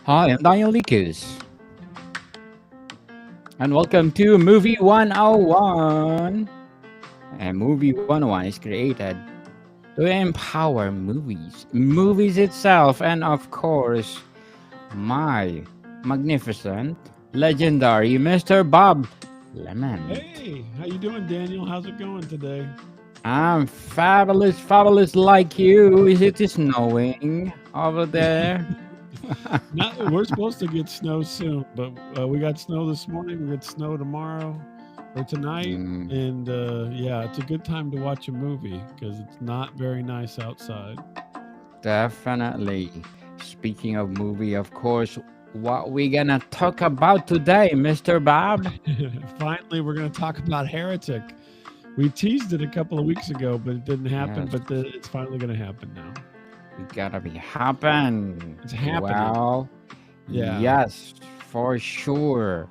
Hi, I'm Daniel Likus, and welcome to Movie 101. And Movie 101 is created to empower movies itself, and of course, my magnificent, legendary Mr. Bob Lement. Hey, how you doing, Daniel? How's it going today? I'm fabulous, fabulous like you. Is it snowing over there? Not, we're supposed to get snow soon, but we got snow this morning. We get snow tomorrow or tonight, Mm, and yeah, it's a good time to watch a movie because it's not very nice outside. definitely. Speaking of movie, of course, what we gonna talk about today, Mr. Bob? Finally, we're going to talk about Heretic. We teased it a couple of weeks ago, but it didn't happen. Yes, But it's finally going to happen now. we gotta be happen. It's happening. Well, Yeah. yes, for sure.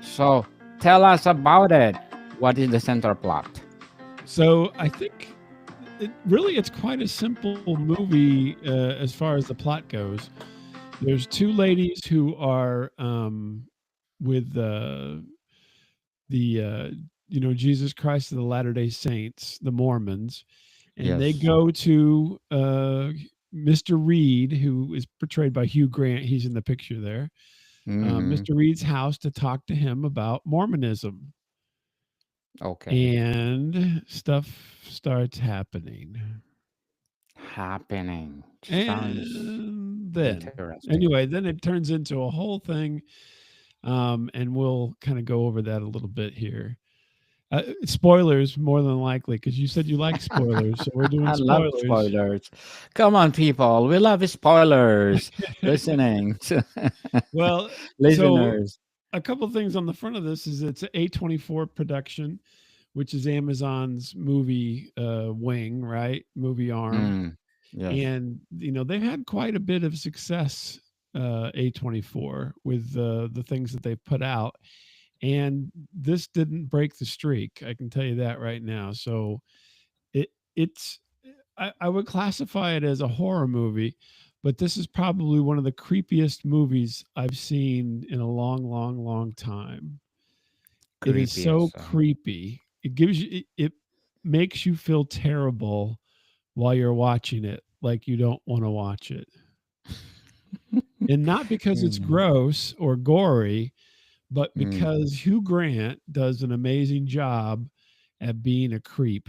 So tell us about it. What is the central plot? So I think it's quite a simple movie as far as the plot goes. There's two ladies who are with the Jesus Christ of the Latter Day Saints, the Mormons, and they Yes. go to Mr. Reed, who is portrayed by Hugh Grant. He's in the picture there. Mm-hmm. Mr. Reed's house to talk to him about Mormonism, Okay. and stuff starts happening. Happening. Sounds And then, interesting. anyway, then it turns into a whole thing, and we'll kind of go over that a little bit here. Spoilers, more than likely, because you said you like spoilers, so we're doing I love spoilers. spoilers. Come on, people. We love spoilers. Listening. Well, so Listeners. a couple things on the front of this is it's an A24 production, which is Amazon's movie wing, right? Movie arm. Mm, yes. And they've had quite a bit of success, A24, with the things that they put out, and this didn't break the streak, I can tell you that right now. So it's I would classify it as a horror movie, but this is probably one of the creepiest movies I've seen in a long, long, long time. It is so Creepiest. creepy. It makes you feel terrible while you're watching it, like you don't want to watch it. And not because it's Mm, gross or gory, but mm. because Hugh Grant does an amazing job at being a creep.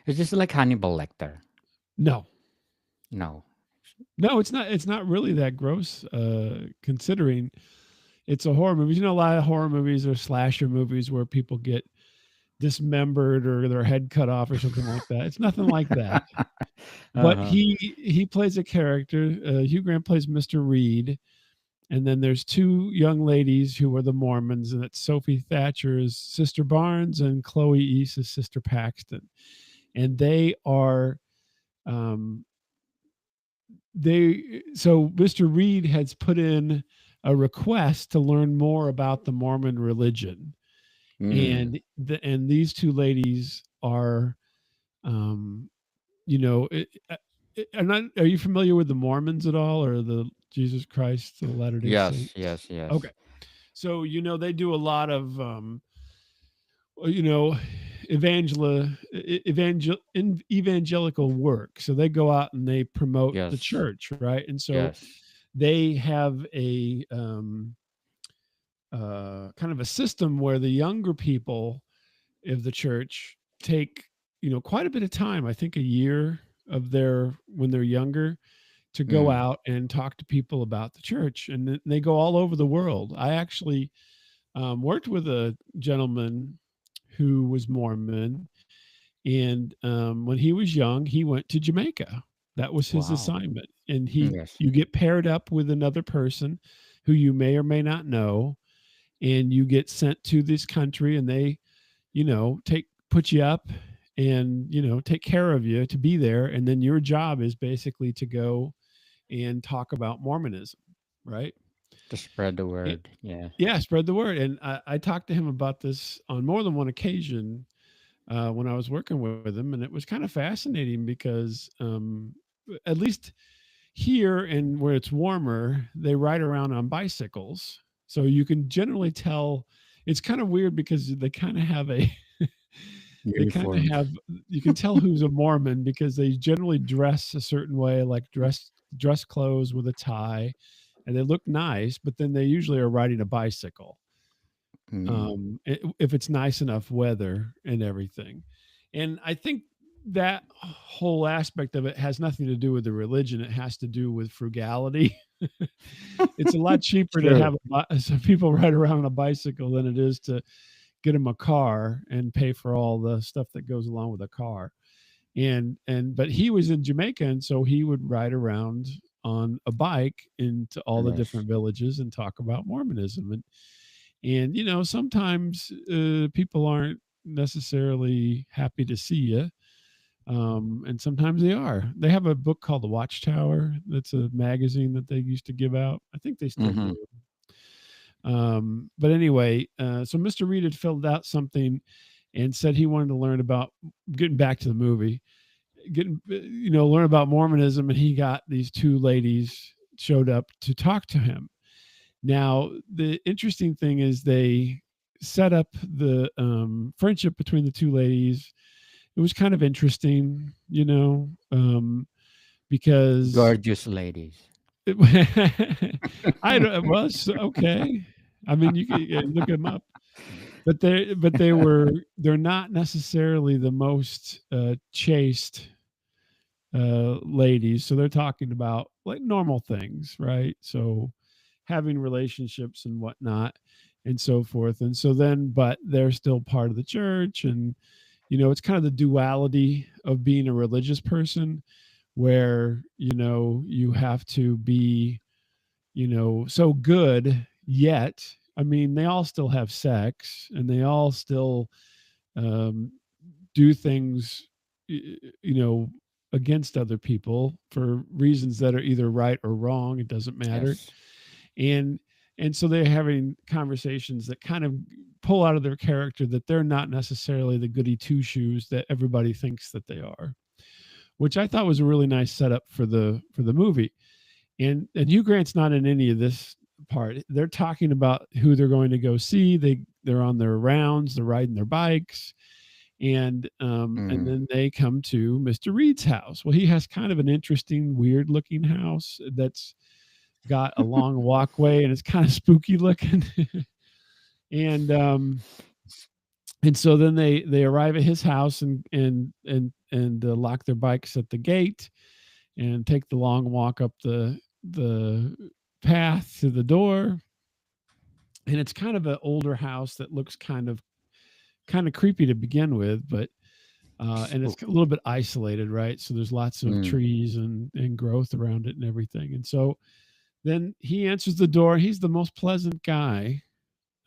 It's just like Hannibal Lecter. No. No. No, it's not really that gross, considering it's a horror movie. A lot of horror movies are slasher movies where people get dismembered or their head cut off or something like that. It's nothing like that. But Uh-huh. he plays a character. Hugh Grant plays Mr. Reed, and then there's two young ladies who are the Mormons, and it's Sophie Thatcher's sister Barnes and Chloe East's sister Paxton, and they are um, they so Mr. Reed has put in a request to learn more about the Mormon religion, Mm. and these two ladies are um you know it, are you familiar with the Mormons at all, or the Jesus Christ of the Latter Day Yes, Saints? yes, yes. Okay, so they do a lot of well, evangelical work. So they go out and they promote the Yes, church, right? And so yes. they have a kind of a system where the younger people of the church take quite a bit of time. I think a year of their when they're younger to go Mm. out and talk to people about the church, and they go all over the world. I actually worked with a gentleman who was Mormon, and when he was young, he went to Jamaica. That was his Wow. assignment, and Yes. you get paired up with another person who you may or may not know, and you get sent to this country, and they take put you up and take care of you to be there, and then your job is basically to go and talk about Mormonism, right? To spread the word. Yeah. Yeah, spread the word. And I talked to him about this on more than one occasion when I was working with him, and it was kind of fascinating because at least Here, and where it's warmer, they ride around on bicycles. So you can generally tell. It's kind of weird because they kind of have a they kind of Uniforms. have, you can tell who's a Mormon because they generally dress a certain way, like dress clothes with a tie, and they look nice, but then they usually are riding a bicycle, Mm. if it's nice enough weather and everything. And I think that whole aspect of it has nothing to do with the religion. It has to do with frugality. It's a lot cheaper to True. have some people ride around on a bicycle than it is to get them a car and pay for all the stuff that goes along with a car. And but he was in Jamaica, and so he would ride around on a bike into all the Yes. different villages and talk about Mormonism. And sometimes people aren't necessarily happy to see you, and sometimes they are. They have a book called The Watchtower. That's a magazine that they used to give out. I think they still Hmm. do. But anyway, so Mr. Reed had filled out something and said he wanted to learn about, getting back to the movie, learn about Mormonism, and he got these two ladies showed up to talk to him. Now, the interesting thing is they set up the friendship between the two ladies. It was kind of interesting, because Gorgeous ladies. I don't. Well, okay. I mean, you can look them up, but they're not necessarily the most chaste ladies. So they're talking about like normal things, right? So having relationships and whatnot and so forth. And so then, but they're still part of the church. And, it's kind of the duality of being a religious person where, you have to be, so good yet. I mean, they all still have sex and they all still um, do things, you know, against other people for reasons that are either right or wrong. It doesn't matter. Yes. And and so they're having conversations that kind of pull out of their character that they're not necessarily the goody two shoes that everybody thinks that they are, which I thought was a really nice setup for the movie. And Hugh Grant's not in any of this part. They're talking about who they're going to go see. They're on their rounds. They're riding their bikes, and Mm. then they come to Mr. Reed's house. Well, he has kind of an interesting, weird looking house that's got a long walkway and it's kind of spooky looking. and and so then they arrive at his house and lock their bikes at the gate and take the long walk up the path to the door. And it's kind of an older house that looks kind of creepy to begin with, but and Oh. it's a little bit isolated, right? So there's lots of Mm. trees and growth around it and everything. And so then he answers the door. He's the most pleasant guy,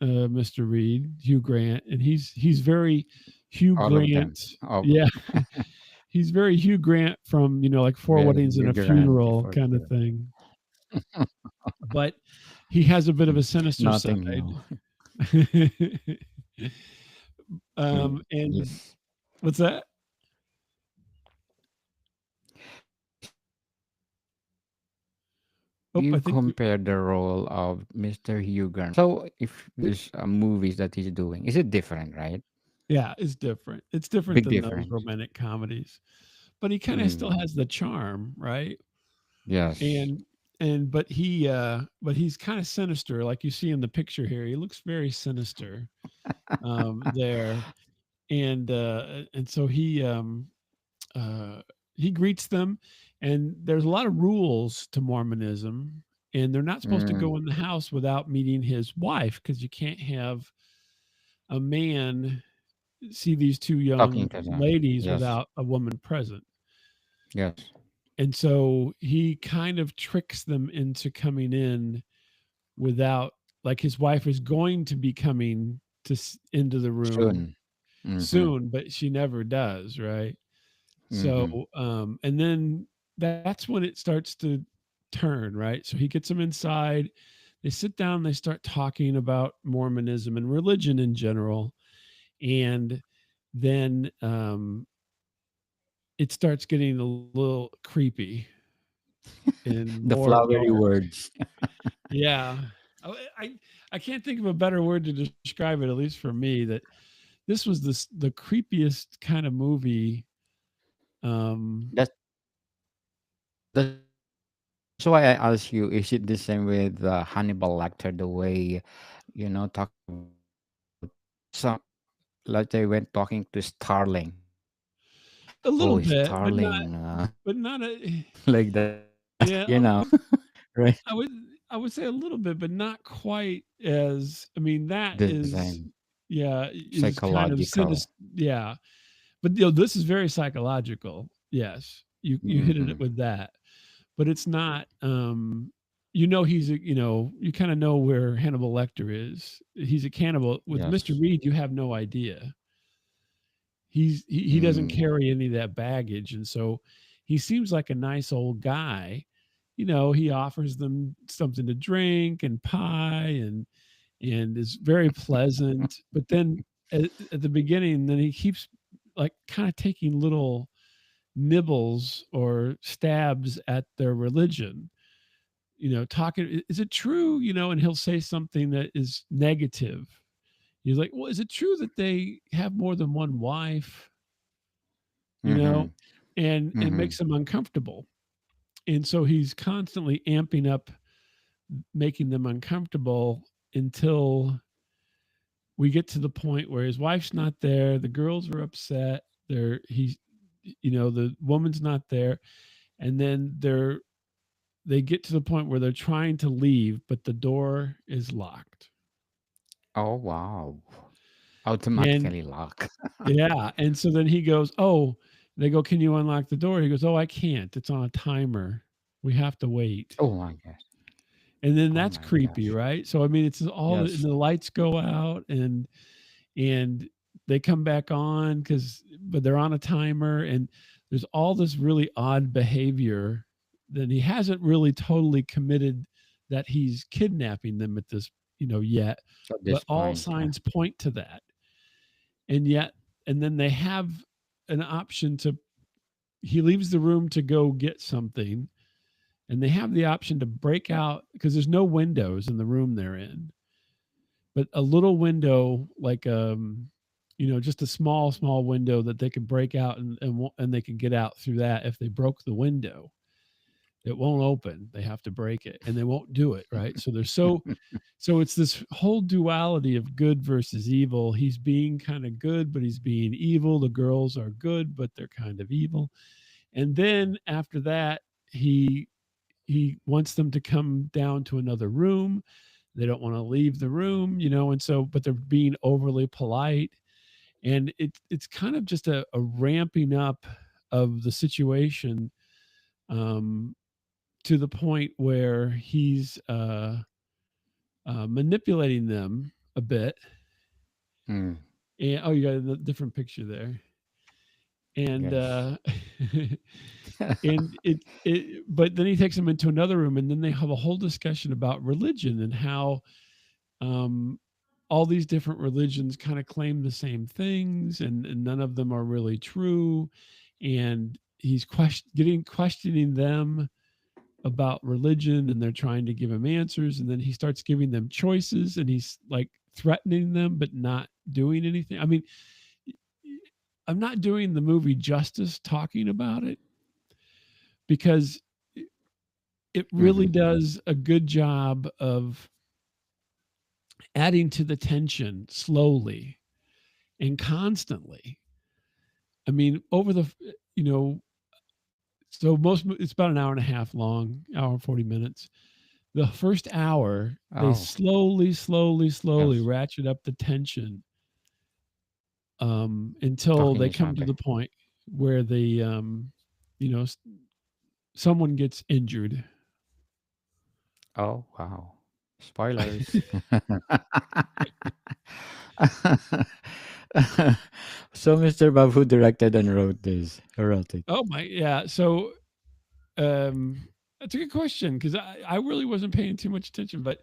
Mr. Reed, Hugh Grant, and he's very Hugh All of them. Grant. Oh, Yeah, he's very Hugh Grant from like Four very Weddings and Hugh a Grant Funeral for kind of sure. thing. But he has a bit of a sinister Nothing side. new. Mm. And Yes. what's that? Oh, You I think compare the role of Mr. Hugh Grant. So, if there's movies that he's doing, is it different, right? yeah, it's different. It's different Big than those difference. romantic comedies, but he kind of still Mm. has the charm, right? Yes. And but he's kind of sinister, like you see in the picture here. He looks very sinister there, and so uh, he greets them, and there's a lot of rules to Mormonism, and they're not supposed to Mm. go in the house without meeting his wife because you can't have a man see these two young Talking to them. ladies Yes. without a woman present. Yes. And so he kind of tricks them into coming in without, like, his wife is going to be coming into the room Soon. Mm-hmm. soon, but she never does, right? So Mm-hmm. and then that's when it starts to turn, right? So he gets them inside, they sit down, they start talking about Mormonism and religion in general, and then it starts getting a little creepy. and The more flowery dark. words. Yeah. Oh, I can't think of a better word to describe it, at least for me, that this was the creepiest kind of movie. Um, That's that's why I asked you, is it the same with Hannibal Lecter, the way, talking about some, like they went talking to Starling. a Oh, little bit, Starling, but not a like that, yeah, right? I would I would say a little bit, but not quite as I mean, that The is same yeah, is kind of psychological. yeah. But this is very psychological. Yes. You hit it Hmm. with that. But it's not you kind of know where Hannibal Lecter is. He's a cannibal. With Mr. Yes. Reed, you have no idea. He doesn't Mm. carry any of that baggage, and so he seems like a nice old guy. He offers them something to drink and pie and is very pleasant. But then at the beginning, then he keeps like kind of taking little nibbles or stabs at their religion. Talking, is it true? And he'll say something that is negative. He's like, well, is it true that they have more than one wife? You know, Mhm. and it makes Mhm. them uncomfortable. And so he's constantly amping up, making them uncomfortable until we get to the point where his wife's not there, the girls are upset, the woman's not there, and then they get to the point where they're trying to leave, but the door is locked. Oh, wow. And Automatically lock. yeah, and so then he goes, "Oh," they go, "Can you unlock the door?" He goes, "Oh, I can't. It's on a timer. We have to wait." Oh my gosh. And then Oh that's my creepy, gosh. right? So I mean, it's all and Yes. the lights go out and they come back on but they're on a timer and there's all this really odd behavior that he hasn't really totally committed that he's kidnapping them at this yet, At but this all point, yeah. signs point to that. And yet and then they have an option to he leaves the room to go get something, and they have the option to break out because there's no windows in the room they're in, but a little window like just a small window that they could break out and they could get out through that. If they broke the window, it won't open. They have to break it and they won't do it, right? So they're so it's this whole duality of good versus evil. He's being kind of good, but he's being evil. The girls are good, but they're kind of evil. And then after that, he wants them to come down to another room. They don't want to leave the room, and so but they're being overly polite. And it's kind of just a ramping up of the situation, um, to the point where he's manipulating them a bit. Mm. And oh, you got a different picture there. And Yes. and but then he takes them into another room, and then they have a whole discussion about religion and how um, all these different religions kind of claim the same things, and none of them are really true. And he's questioning them about religion, and they're trying to give him answers. And then he starts giving them choices, and he's like threatening them, but not doing anything. I mean, I'm not doing the movie justice talking about it because it really Mhm. does a good job of adding to the tension slowly and constantly. I mean, over the you know, so it's about an hour and a half long, hour and 40 minutes. The first hour, they Oh, slowly yes. ratchet up the tension until Talking they each come to other. the point where you know, someone gets injured. Oh, wow. Spoilers. So, Mr. Bob, who directed and wrote this? Who wrote it? Oh my, yeah. So that's a good question because I really wasn't paying too much attention, but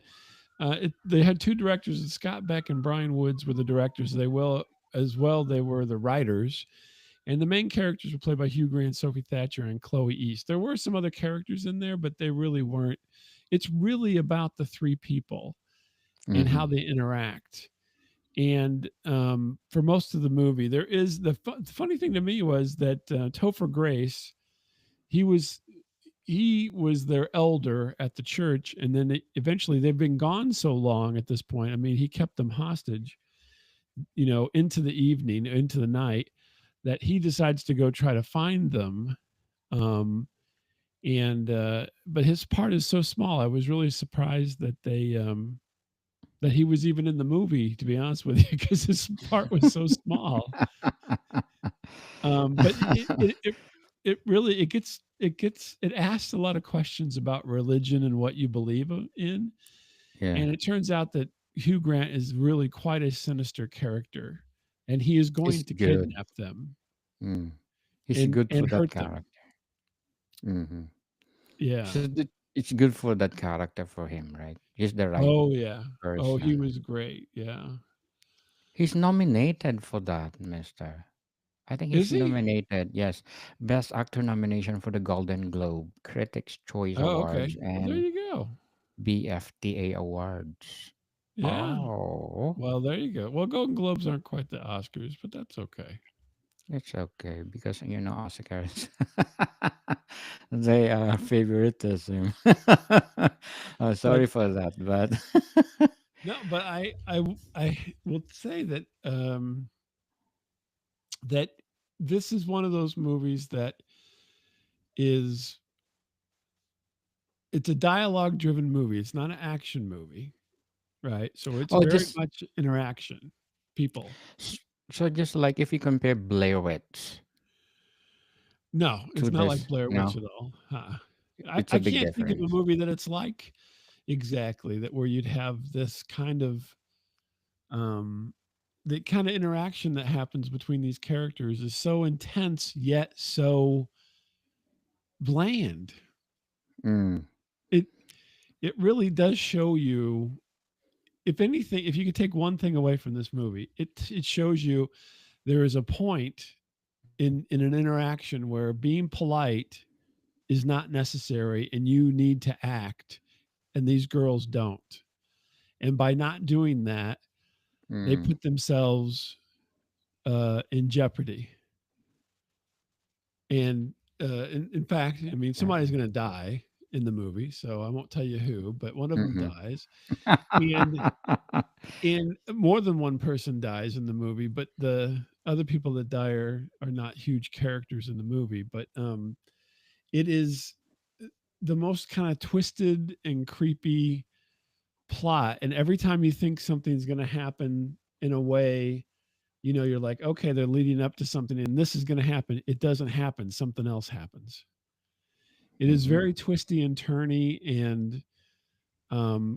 they had two directors. Scott Beck and Brian Woods were the directors. They will as well. They were the writers, And the main characters were played by Hugh Grant, Sophie Thatcher, and Chloe East. There were some other characters in there, but they really weren't. It's really about the three people and how Mm-hmm. they interact. And for most of the movie, there is the funny thing to me was that Topher Grace, he was he was their elder at the church, and then eventually they've been gone so long at this point. I mean, he kept them hostage, into the evening, into the night, that he decides to go try to find them. Um, and But his part is so small. I was really surprised that that he was even in the movie, to be honest with you, because his part was so small. But it really it asks a lot of questions about religion and what you believe in, Yeah, and it turns out that Hugh Grant is really quite a sinister character, and he is going he's to good. kidnap them Mm. He's and good for that hurt them. character. Mm-hmm. Yeah. It's good for that character for him, right? He's the right Oh yeah. Oh, he person. was great. Yeah. He's nominated for that, Mister. I think he's Is he? nominated. Yes, Best Actor nomination for the Golden Globe, Critics' Choice Oh, okay. Awards, Well, there and you go. BFTA Awards. Yeah. Oh, Well, there you go. Well, Golden Globes aren't quite the Oscars, but that's okay. it's okay because Oscars, they are favoritism. But Sorry for that, but no, but I will say that that this is one of those movies that is it's a dialogue driven movie. It's not an action movie, right? So it's oh, very just much interaction, people. s- so just like if you compare Blair Witch No, to it's not like this, Blair Witch at all. it's I a big can't think of a difference. movie that it's like exactly that where you'd have this kind of um the kind of interaction that happens between these characters is so intense yet so bland. Mm, It it really does show you, if anything, if you could take one thing away from this movie, it shows you there is a point in an interaction where being polite is not necessary and you need to act, and these girls don't. And by not doing that, they mm, put themselves in jeopardy. And in fact, I mean, yeah. somebody's going to die in the movie, so I won't tell you who, but one of them Mm-hmm. dies, and more than one person dies in the movie, but the other people that die are not huge characters in the movie. But it is the most kind of twisted and creepy plot, and every time you think something's going to happen in a way, you're like, okay, they're leading up to something and this is going to happen, it doesn't happen, something else happens. It is Mm-hmm. very twisty and turny, and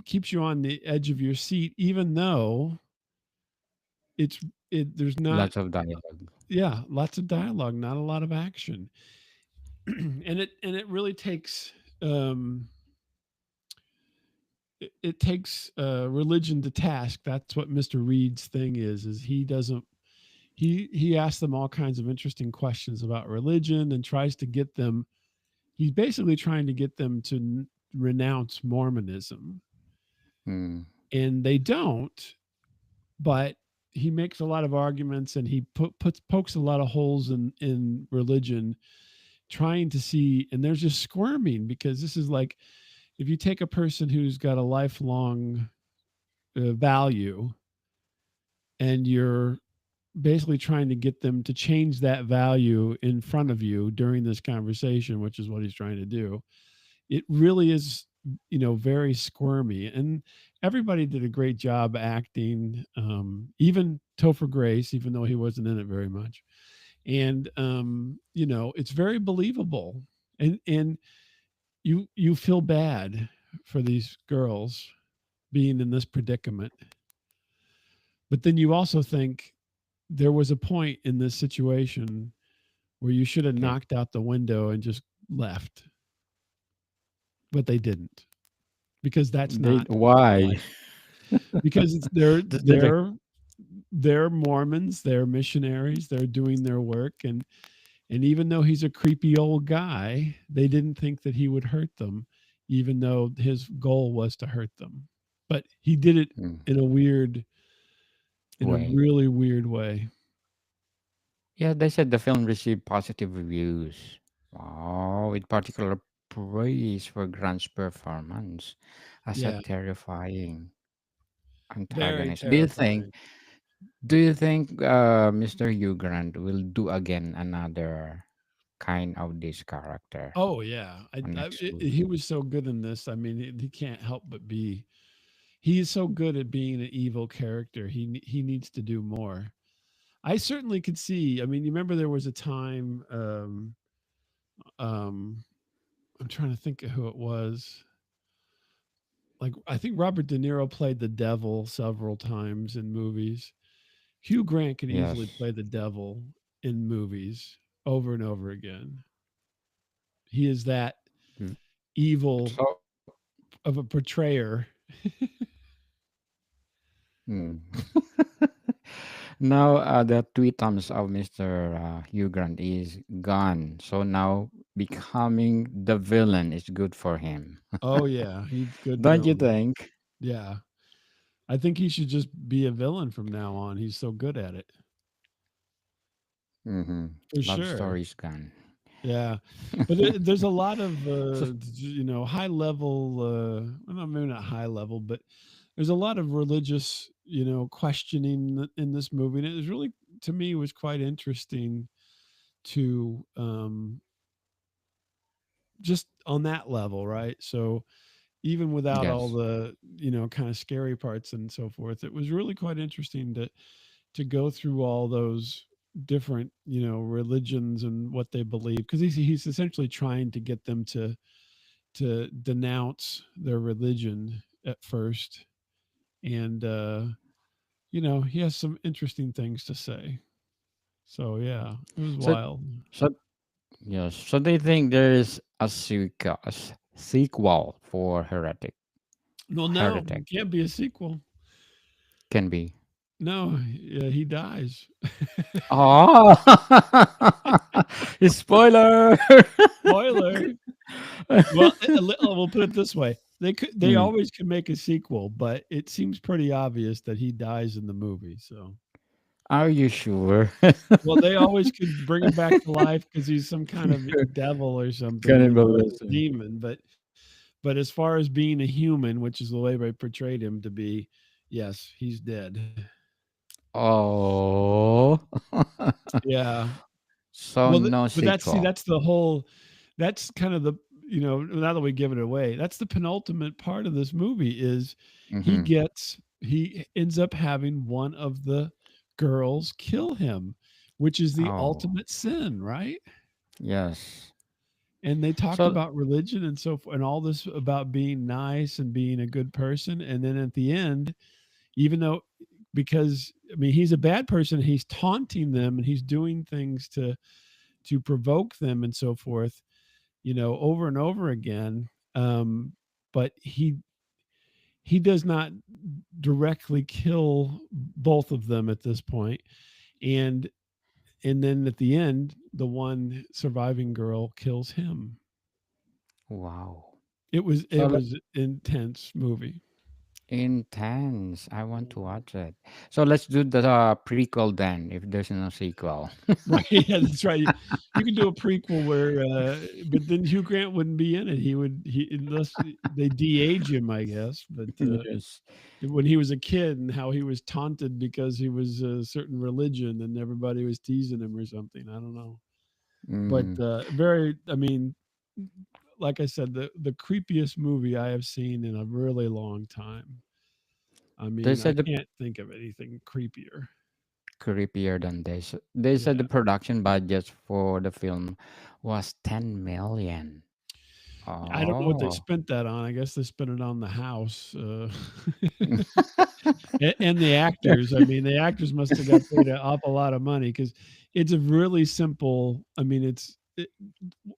keeps you on the edge of your seat, even though it's there's not, Lots of dialogue. yeah, lots of dialogue, not a lot of action. And it really takes it takes religion to task. That's what Mr. Reed's thing is he doesn't he asks them all kinds of interesting questions about religion and tries to get them, he's basically trying to get them to renounce Mormonism, Mm, and they don't. But he makes a lot of arguments, and he pokes a lot of holes in religion, trying to see, and they're just squirming because this is like, if you take a person who's got a lifelong value, and you're basically trying to get them to change that value in front of you during this conversation, which is what he's trying to do. It really is, very squirmy. And everybody did a great job acting, even Topher Grace, even though he wasn't in it very much. And it's very believable. And you feel bad for these girls being in this predicament. But then you also think there was a point in this situation where you should have okay. knocked out the window and just left, but they didn't, because that's They not why? life. Because it's Just did a, they're they're Mormons, they're missionaries, they're doing their work, and even though he's a creepy old guy, they didn't think that he would hurt them, even though his goal was to hurt them. But he did it Mm. in a weird, in a Way. really weird way. Yeah, they said the film received positive reviews. Wow, with particular praise for Grant's performance as a Yeah, terrifying very antagonist. terrifying. Do you think Mr. Hugh Grant will do again another kind of this character Oh yeah, on next he movie? was so good in this. I mean, he can't help but be. He is so good at being an evil character. He needs to do more. I certainly could see. I mean, you remember there was a time. Um, I'm trying to think of who it was. Like I think Robert De Niro played the devil several times in movies. Hugh Grant could easily Yes. play the devil in movies over and over again. He is that Mm. evil So, of a portrayer. mm. Now the tweetums of Mr. Hugh Grant is gone. So now becoming the villain is good for him. Oh yeah, he's good Don't you villain. think? Yeah. I think he should just be a villain from now on. He's so good at it. Mm-hmm. For Love sure. story is gone. Yeah. But there's a lot of So, high level well, maybe not high level, but there's a lot of religious, questioning in this movie, and it was really, to me, was quite interesting to just on that level, right? So even without all yes. the, kind of scary parts and so forth, it was really quite interesting to go through all those different, religions and what they believe, because he's essentially trying to get them to denounce their religion at first. And he has some interesting things to say. So yeah, it was So, wild. so yes. So they think there is a sequel for Well, no, Heretic it can't be a sequel. can be. No, yeah, he dies. Oh, spoiler. Spoiler. Well, we'll put it this way: they Mm. always can make a sequel, but it seems pretty obvious that he dies in the movie. So, Are you sure? well, they always could bring him back to life because he's some kind of devil or something, Cannibalism. demon. But as far as being a human, which is the way they portrayed him to be, yes, he's dead. Oh. Yeah. So Well, no but that's see, sequel. that's kind of the, now that we give it away, that's the penultimate part of this movie is Mm-hmm. he ends up having one of the girls kill him, which is the Oh, ultimate sin, right? yes. And they talk So, about religion and so forth and all this about being nice and being a good person. And then at the end, even though because I mean he's a bad person, he's taunting them and he's doing things to provoke them and so forth, over and over again. But he does not directly kill both of them at this point, and and then at the end, the one surviving girl kills him. wow. It So was intense movie. intense. I want to watch it. So let's do the prequel then, if there's no sequel. Right? Yeah, that's right. You could do a prequel where, but then Hugh Grant wouldn't be in it. Unless they de-age him, I guess. But Yes. when he was a kid and how he was taunted because he was a certain religion and everybody was teasing him or something. I don't know. But Mm-hmm. very, I mean, like I said, the creepiest movie I have seen in a really long time. I They mean, I said the can't think of anything creepier. creepier than this. They said the Yeah. production budget for the film was 10 million. I don't know what they Oh. spent that on. I guess they spent it on the house, and the actors. I mean, the actors must have got paid an awful lot of money because it's a really simple. I mean,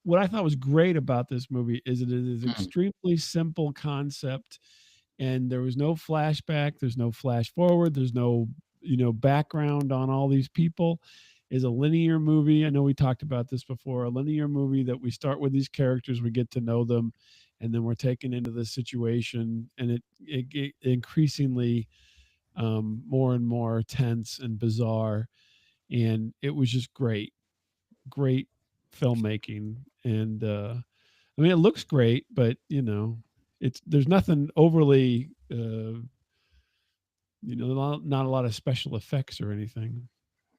what I thought was great about this movie is it is Mm. extremely simple concept, and there was no flashback. There's no flash forward. There's no. background on all these people is a linear movie. I know we talked about this before. A linear movie that we start with these characters, we get to know them, and then we're taken into the situation, and it increasingly more and more tense and bizarre. And it was just great filmmaking. And I mean, it looks great, but there's nothing overly not a lot of special effects or anything.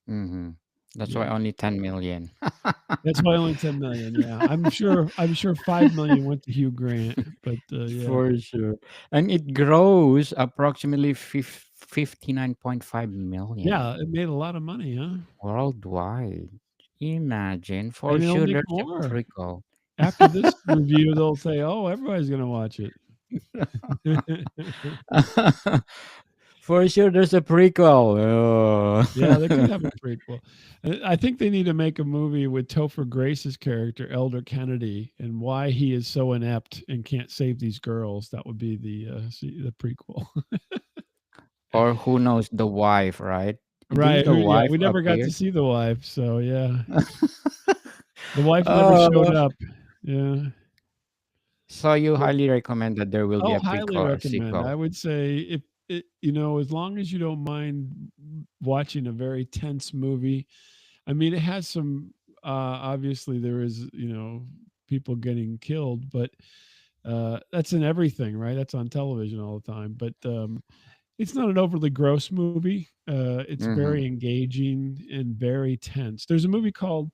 Mm-hmm. That's why Yeah. only 10 million. That's why only 10 million. Yeah. I'm sure 5 million went to Hugh Grant, but yeah. For sure. And it grows approximately 59.5 million Yeah, it made a lot of money, huh? worldwide. Imagine. For And it'll sure, make there's a more. prequel. After this review, they'll say, "Oh, everybody's going to watch it." For sure, there's a prequel. Yeah, they could Oh. have a prequel. I think they need to make a movie with Topher Grace's character, Elder Kennedy, and why he is so inept and can't save these girls. That would be the prequel. Or who knows, the wife, right? Didn't Right. the Yeah, wife we never got appear? to see the wife, so yeah. The wife never showed Oh, up. Yeah. so you But highly recommend that there will be oh, a highly prequel or recommend. I sequel. would say if as long as you don't mind watching a very tense movie. I mean, it has some obviously there is, people getting killed, but that's in everything, right? That's on television all the time. But it's not an overly gross movie. It's Mm-hmm. very engaging and very tense. There's a movie called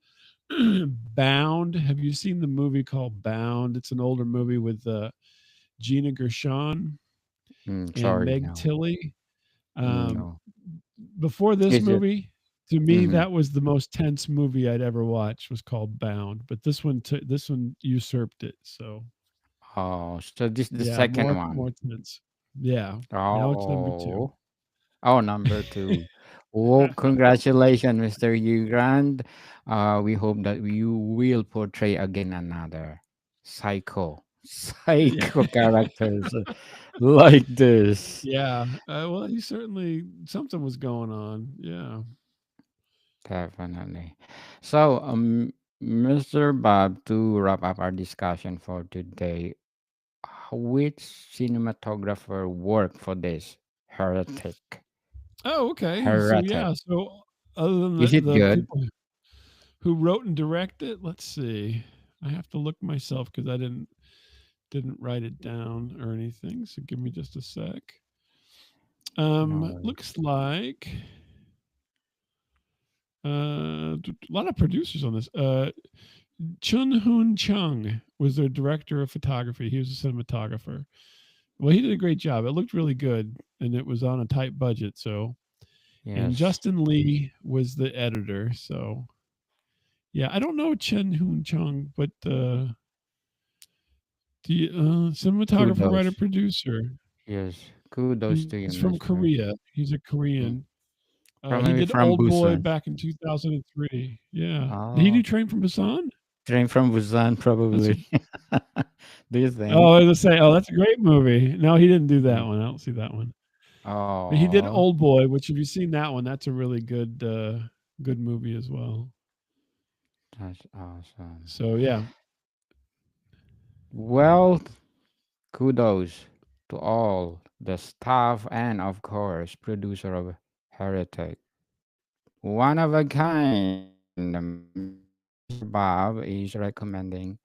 Bound. Have you seen the movie called Bound? It's an older movie with Gina Gershon and Sorry, Meg no. Tilly. Um, No. Before this Is it? movie, to me, Mm-hmm. that was the most tense movie I'd ever watched. Was called Bound, but this one usurped it. So Oh, so this is the yeah, second more one. tense. Yeah, now it's number two. Oh. Oh, number two. Oh, congratulations, Mr. Hugh Grant. We hope that you will portray again another Yeah, psycho characters like this. yeah. Well, he certainly something was going on. Yeah. Definitely. So, Mr. Bob, to wrap up our discussion for today, which cinematographer worked for this heretic? Oh, okay. So Heretic. yeah. So other than Is it the good? people who wrote and directed, let's see. I have to look myself because I didn't write it down or anything. So give me just a sec. No. Looks like a lot of producers on this. Chun Hoon Chung was their director of photography. He was a cinematographer. Well, he did a great job. It looked really good, and it was on a tight budget. So, and Yes. Justin Lee was the editor. So, yeah, I don't know Chen Hoon Chung, but the cinematographer, writer, Kudos. producer. Yes. Kudos to you, He's from Mr. Korea. He's a Mm. Korean. He Probably did from Old Boy Busan. back in 2003. Yeah. Did he do Oh, Train from Busan? train from Busan, That's a probably. Do you think? Oh, I was gonna say, oh, that's a great movie. No, he didn't do that Mm. one. I don't see that one. But he did Oh, Old Boy, which if you've seen that one, that's a really good movie as well. that's awesome. So yeah. Well, kudos to all the staff and, of course, producer of Heretic. One of a kind. Mr. Bob is recommending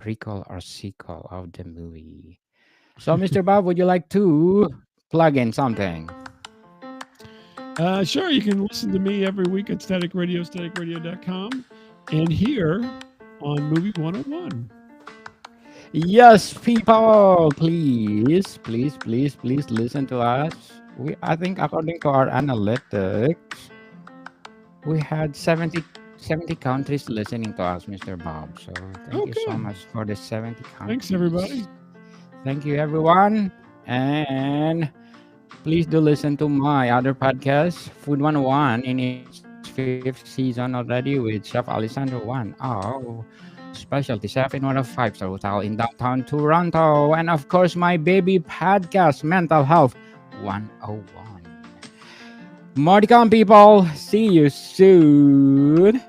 prequel or sequel of the movie. So, Mr. Bob, would you like to plug in something? Sure, you can listen to me every week at Static Radio, staticradio.com, and here on Movie 101. Yes, people, please listen to us. I think according to our analytics, we had 70 countries listening to us, Mr. Bob. So thank Oh, you so good. much for the 70 Thanks, countries. everybody. Thank you, everyone. And please do listen to my other podcast, Food 101, in its fifth season already with Chef Alessandro One. Oh, specialty chef in one of five-star hotel in downtown Toronto. And of course, my baby podcast, Mental Health 101. More to come, people. See you soon.